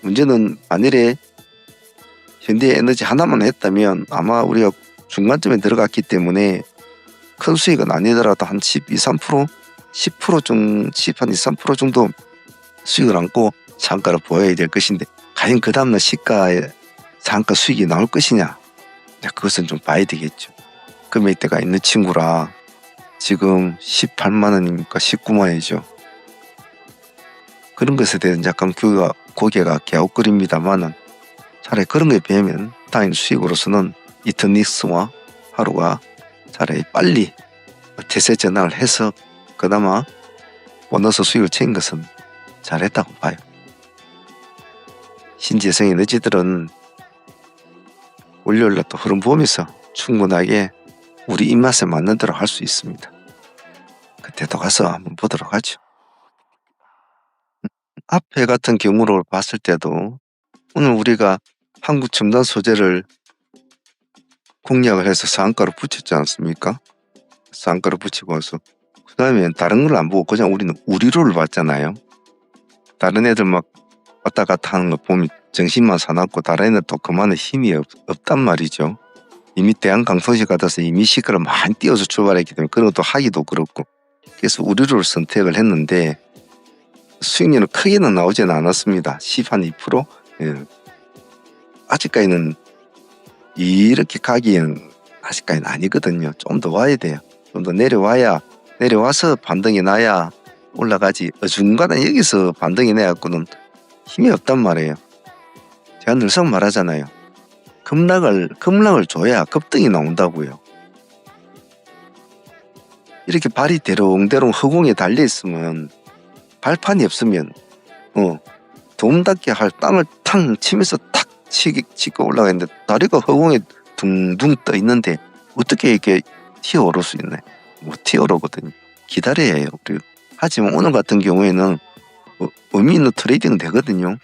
문제는 만일에 현대에너지 하나만 했다면 아마 우리가 중간점에 들어갔기 때문에 큰 수익은 아니더라도 한 12, 3%, 10% 정도, 10, 한 2, 3% 정도 수익을 안고 상가를 보여야 될 것인데 과연 그 다음날 시가에 상가 수익이 나올 것이냐? 그것은 좀 봐야 되겠죠. 금액대가 있는 친구라 지금 18만 원이니까 19만 원이죠. 그런 것에 대해서 약간 고개가 갸웃거립니다만은 차라리 그런 거에 비하면 당일 수익으로서는 이터닉스와 하루가 차라리 빨리 태세 전환을 해서 그나마 보너스 수익을 챙긴 것은 잘했다고 봐요. 신재생 에너지들은 월요일날 또 흐름 보면서 충분하게 우리 입맛에 맞는 대로 할 수 있습니다. 그때도 가서 한번 보도록 하죠. 앞에 같은 경우로 봤을 때도 오늘 우리가 한국 첨단 소재를 공략을 해서 상한가로 붙였지 않습니까? 상한가로 붙이고 와서 그 다음에 다른 걸 안 보고 그냥 우리는 우리로를 봤잖아요. 다른 애들 막 왔다 갔다 하는 거 보면 정신만 사납고 다른 애는 또 그만한 힘이 없단 말이죠. 이미 대한강소식 같아서 이미 시가를 많이 띄워서 출발했기 때문에 그런 것도 하기도 그렇고 그래서 우리로를 선택을 했는데 수익률은 크게는 나오지는 않았습니다. 10, 한 2%? 예. 아직까지는 이렇게 가기에는 아직까지는 아니거든요. 좀 더 와야 돼요. 좀 더 내려와서 반등이 나야 올라가지. 중간에 여기서 반등이 나갖고는 힘이 없단 말이에요. 제가 늘상 말하잖아요. 급락을 줘야 급등이 나온다고요. 이렇게 발이 대롱대롱 허공에 달려있으면 발판이 없으면 도움닫게 할 땅을 탕 치면서 탁 치고 올라가는데 다리가 허공에 둥둥 떠 있는데 어떻게 이렇게 튀어오를 수 있나요? 못 튀어오르거든요. 기다려야 해요. 하지만 오늘 같은 경우에는 의미 있는 트레이딩은 되거든요.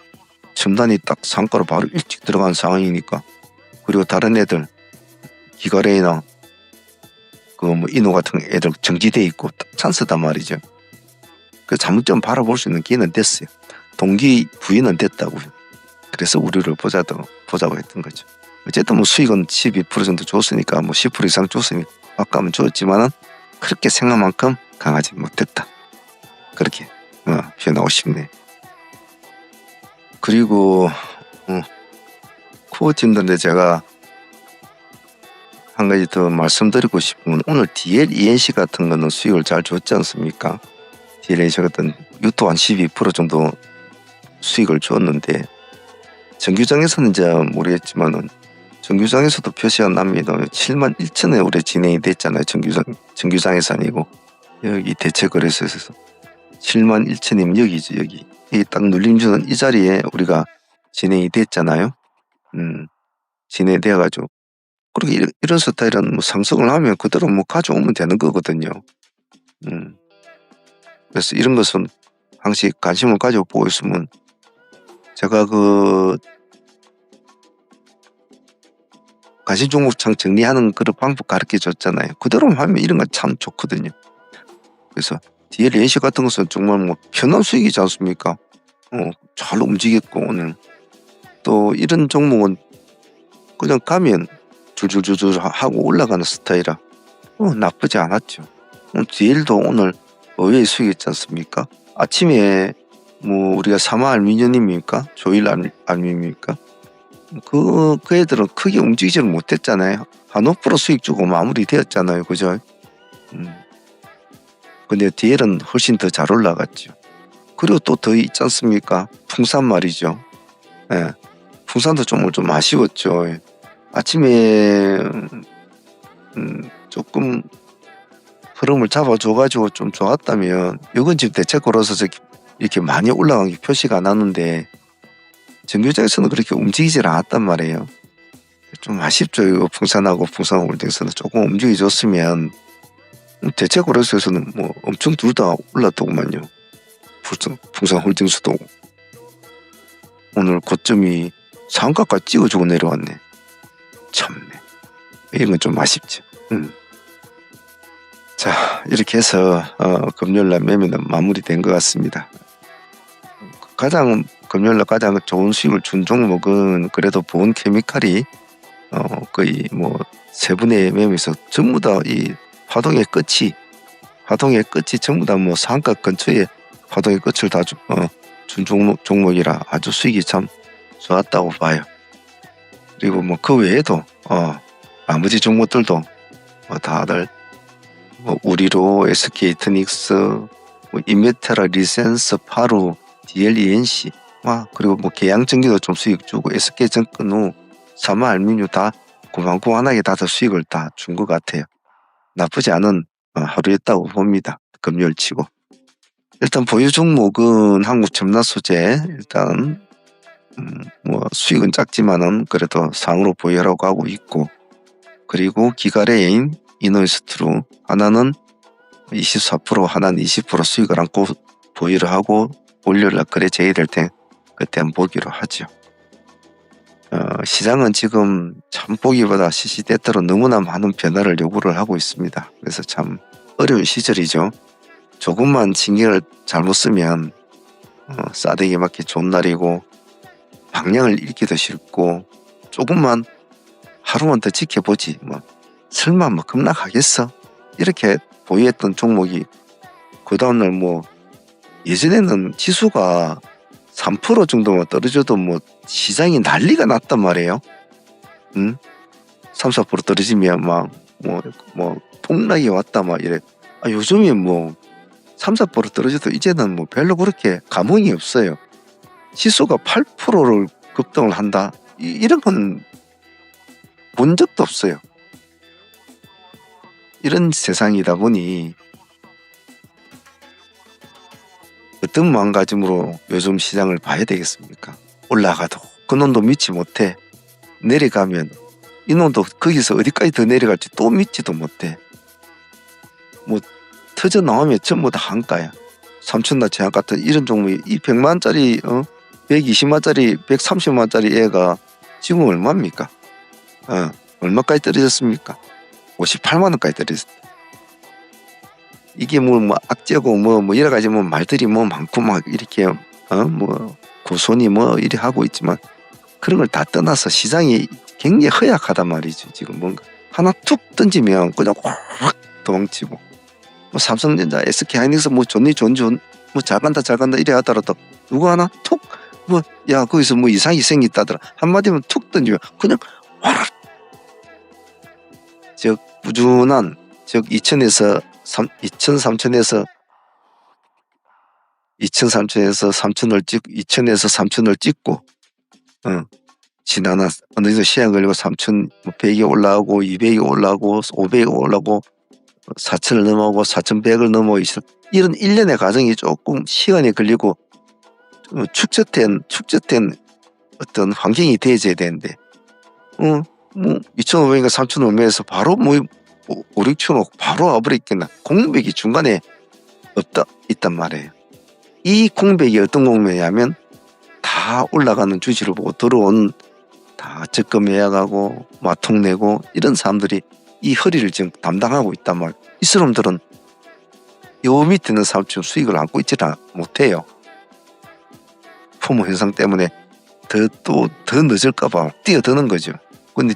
첨단이 딱 상가로 바로 일찍 들어간 상황이니까. 그리고 다른 애들 기가레이나 이노 같은 애들 정지돼 있고 찬스단 말이죠. 그 잘못 좀 바라볼 수 있는 기회는 됐어요. 동기 부여는 됐다고요. 그래서 우려를 보자고 했던 거죠. 어쨌든 수익은 12% 정도 줬으니까 10% 이상 줬으니까 아까면 줬지만은 그렇게 생각만큼 강하지 못했다. 그렇게 표현하고 싶네. 그리고 투어팀들한테 제가 한 가지 더 말씀드리고 싶은 건 오늘 DL-ENC 같은 거는 수익을 잘 줬지 않습니까? DL-ENC 같은 유토 한 12% 정도 수익을 줬는데 정규장에서는 이제 모르겠지만은 정규장에서도 표시가 납니다. 71,000에 올해 진행이 됐잖아요. 정규장에서 아니고 여기 대체거래소에서 71,000이면 여기죠. 여기 딱 눌림주는 이 자리에 우리가 진행이 됐잖아요. 진행돼가지고 그렇게 이런 스타일은 뭐 상승을 하면 그대로 뭐 가져오면 되는 거거든요. 그래서 이런 것은 항상 관심을 가져보고 있으면 제가 그 관심 종목창 정리하는 그런 방법 가르쳐 줬잖아요. 그대로 하면 이런 건 참 좋거든요. 그래서 DL-ENC 같은 것은 정말 뭐 편한 수익이지 않습니까? 잘 움직였고 오늘 또 이런 종목은 그냥 가면 줄줄줄줄 하고 올라가는 스타일이라 나쁘지 않았죠. DL도 오늘 의외의 수익 있지 않습니까? 아침에 뭐 우리가 사마 알미늄입니까? 조일 알미늄입니까? 그 애들은 크게 움직이지를 못했잖아요. 한 5% 수익 주고 마무리되었잖아요. 그죠? 근데 DL은 훨씬 더 잘 올라갔죠. 그리고 또 더 있지 않습니까? 풍산 말이죠. 예. 풍산도 좀 아쉬웠죠. 아침에 조금 흐름을 잡아줘가지고 좀 좋았다면 이건 지금 대체고로서 이렇게 많이 올라간 게 표시가 안 나는데 정규장에서는 그렇게 움직이질 않았단 말이에요. 좀 아쉽죠. 이거 풍산하고 풍산홀딩스는 조금 움직여줬으면 대체고로서에서는 뭐 엄청 둘 다 올랐더구만요. 풍산홀딩스도 오늘 고점이 상가까지 찍어주고 내려왔네. 참네. 이런 건 좀 아쉽죠. 자, 이렇게 해서 금요일날 매매는 마무리된 것 같습니다. 금요일날 가장 좋은 수익을 준 종목은 그래도 보온케미칼이 거의 뭐 세 분의 매매에서 전부 다 이 파동의 끝이 전부 다 뭐 상가 근처에 파동의 끝을 다 준 종목이라 아주 수익이 참 좋았다고 봐요. 그리고 뭐 그 외에도 나머지 종목들도 다들 뭐 우리로, SK이트닉스, 뭐 인메테라, 리센스, 파루, DL-ENC, 그리고 뭐 계양전기도 좀 수익 주고 SK증권 후 사마 알미늄 다 고만고만하게 다들 수익을 다 준 것 같아요. 나쁘지 않은 하루였다고 봅니다. 금요일 치고. 일단 보유 종목은 한국첨단소재 일단 뭐 수익은 작지만은 그래도 상으로 보유하라고 하고 있고, 그리고 기가레인, 이노인스트루 하나는 24% 하나는 20% 수익을 안고 보유를 하고 월요일날 거래 제외될 때 그때 한번 보기로 하죠. 시장은 지금 참 보기보다 시시때때로 너무나 많은 변화를 요구를 하고 있습니다. 그래서 참 어려운 시절이죠. 조금만 신경을 잘못 쓰면 싸대기 맞기 좋은 날이고 방향을 잃기도 쉽고, 조금만 하루만 더 지켜보지 뭐 설마 뭐 급락하겠어? 이렇게 보유했던 종목이 그 다음날 뭐 예전에는 지수가 3% 정도만 떨어져도 뭐 시장이 난리가 났단 말이에요. 3, 4% 떨어지면 막 뭐 폭락이 왔다 막 이래. 요즘에 뭐 3, 4% 떨어져도 이제는 뭐 별로 그렇게 감흥이 없어요. 지수가 8%를 급등을 한다? 이런 건 본 적도 없어요. 이런 세상이다 보니 어떤 마음가짐으로 요즘 시장을 봐야 되겠습니까? 올라가도 그 놈도 믿지 못해. 내려가면 이 놈도 거기서 어디까지 더 내려갈지 또 믿지도 못해. 뭐 터져 나오면 전부 다 한가야. 삼천나 제약 같은 이런 종목이 이 100만짜리 120만짜리 130만짜리 애가 지금 얼마입니까? 얼마까지 떨어졌습니까? 58만원까지 떨어졌다. 이게 뭐 악재고 뭐 여러 가지 뭐 말들이 뭐 많고 막 이렇게 뭐 고손이 뭐 이래 하고 있지만 그런 걸 다 떠나서 시장이 굉장히 허약하단 말이죠. 지금 뭔가 하나 툭 던지면 그냥 확 도망치고, 뭐 삼성전자, SK하이닉스 뭐 좋니 뭐 잘 간다 이래 하더라도 누구 하나 툭 뭐, 야, 거기서 뭐 이상이 생겼다더라. 한마디면 툭 던지면 그냥 와라. 즉, 꾸준한, 즉, 2000에서 3000에서 3000을 찍고, 2000에서 3000을 찍고, 지나나 어느 정도 시간 걸리고 3100이 올라오고, 200이 올라오고, 500이 올라오고, 4000을 넘어오고, 4100을 넘어오고, 이런 일련의 과정이 조금 시간이 걸리고, 축적된 어떤 환경이 되어져야 되는데, 뭐, 2500인가 3500에서 바로 뭐, 5, 6천 바로 와버렸겠나. 공백이 중간에 있단 말이에요. 이 공백이 어떤 공백이냐면, 다 올라가는 주식을 보고 들어온 다 적금 예약하고 마통 내고 이런 사람들이 이 허리를 지금 담당하고 있단 말이에요. 이 사람들은 요 밑에 있는 사람처럼 수익을 안고 있지는 못해요. 포모 현상 때문에 더 늦을까봐 뛰어드는 거죠. 근데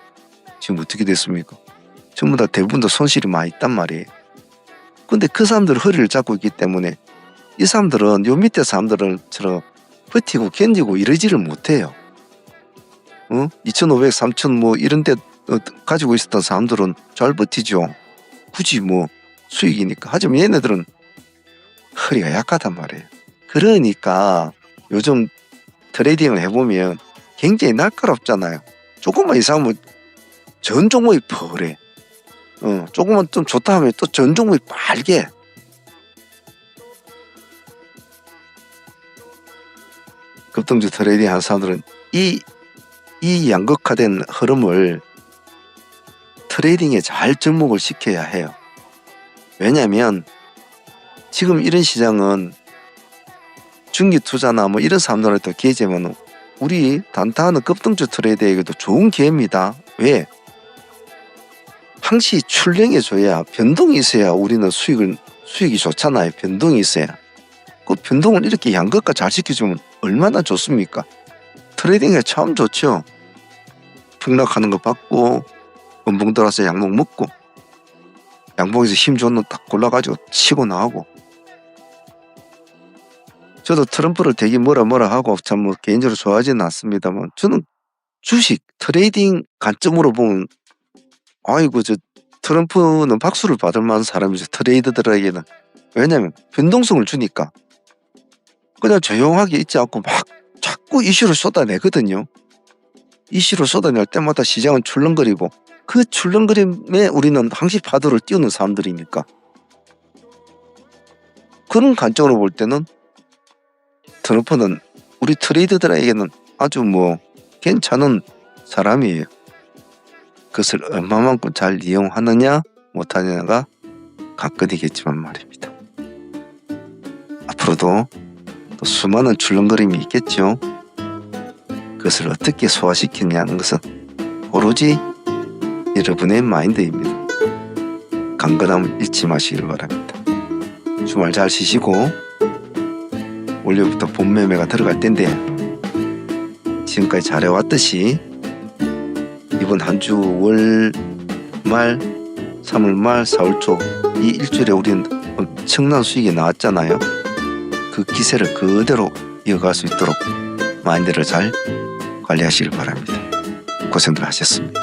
지금 어떻게 됐습니까? 전부 다 대부분 다 손실이 많이 있단 말이에요. 근데 그 사람들 허리를 잡고 있기 때문에 이 사람들은 요 밑에 사람들처럼 버티고 견디고 이러지를 못해요. 2500, 3000 뭐 이런 데 가지고 있었던 사람들은 잘 버티죠. 굳이 뭐 수익이니까. 하지만 얘네들은 허리가 약하단 말이에요. 그러니까 요즘 트레이딩을 해보면 굉장히 날카롭잖아요. 조금만 이상하면 전 종목이 퍼래. 조금만 좀 좋다 하면 또 전 종목이 빨개. 급등주 트레이딩 하는 사람들은 이 양극화된 흐름을 트레이딩에 잘 접목을 시켜야 해요. 왜냐면 지금 이런 시장은 중기 투자나 뭐 이런 사람들한테 기회지만 우리 단타하는 급등주 트레이더에게도 좋은 기회입니다. 왜? 항시 출렁해줘야 변동이 있어야 우리는 수익이 좋잖아요. 변동이 있어야. 그 변동을 이렇게 양극화 잘 시켜주면 얼마나 좋습니까? 트레이딩에 참 좋죠. 폭락하는 거 받고 원봉 들어서 양봉 먹고 양봉에서 힘 좋은 놈 딱 골라가지고 치고 나가고. 저도 트럼프를 되게 뭐라 하고 참 뭐 개인적으로 좋아하지는 않습니다만 저는 주식 트레이딩 관점으로 보면 아이고 저 트럼프는 박수를 받을 만한 사람이죠. 트레이더들에게는. 왜냐면 변동성을 주니까 그냥 조용하게 있지 않고 막 자꾸 이슈를 쏟아내거든요. 이슈를 쏟아낼 때마다 시장은 출렁거리고 그 출렁거림에 우리는 항시 파도를 띄우는 사람들이니까 그런 관점으로 볼 때는 트럼프는 우리 트레이더들에게는 아주 뭐 괜찮은 사람이에요. 그것을 얼마만큼 잘 이용하느냐 못하느냐가 관건이겠지만 말입니다. 앞으로도 또 수많은 출렁거림이 있겠죠. 그것을 어떻게 소화시키느냐는 것은 오로지 여러분의 마인드입니다. 강건함을 잃지 마시길 바랍니다. 주말 잘 쉬시고 월요일부터 본 매매가 들어갈 텐데 지금까지 잘해왔듯이 이번 한 주 월 말, 3월 말, 4월 초 이 일주일에 우리는 엄청난 수익이 나왔잖아요. 그 기세를 그대로 이어갈 수 있도록 마인드를 잘 관리하시길 바랍니다. 고생들 하셨습니다.